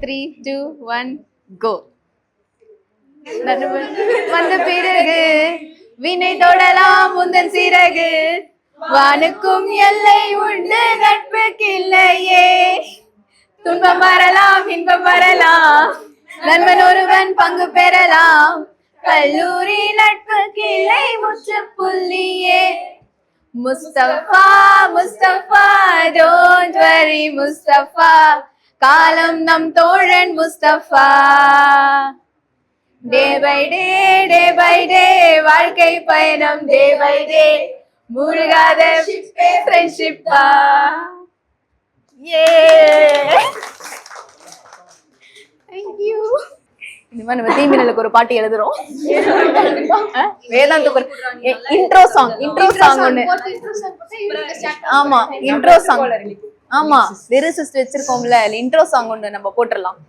3 2 1 go. வந்த பிறகு வினை தொடலாம் முந்தன் சிறகு வானுக்கும் எல்லை உண்டு நட்புக்கு இல்லையே துன்பம் வரலாம் இன்பம் வரலாம் நண்பன் ஒருவன் பங்கு பெறலாம் கல்லூரி நட்புக்கு இல்லை முற்றுப்புள்ளியே முஸ்தபா முஸ்தபா டோன்ட் வரி முஸ்தபா காலம் நம் தோழன் முஸ்தபா டே பை டே வாழ்க்கை பயணம் day by day மூழ்காத ஃப்ரெண்ட்ஷிப்பா A thank you. இந்த மாதிரி நம்ம தீமினலுக்கு ஒரு பாட்டு எழுதுறோம். வேதாந்த இன்ட்ரோ சாங் ஒண்ணு. ஆமா இன்ட்ரோ சாங். ஆமா லிரிசிஸ்ட் வச்சிருக்கோம்ல இன்ட்ரோ சாங் ஒண்ணு நம்ம போட்டுடலாம்.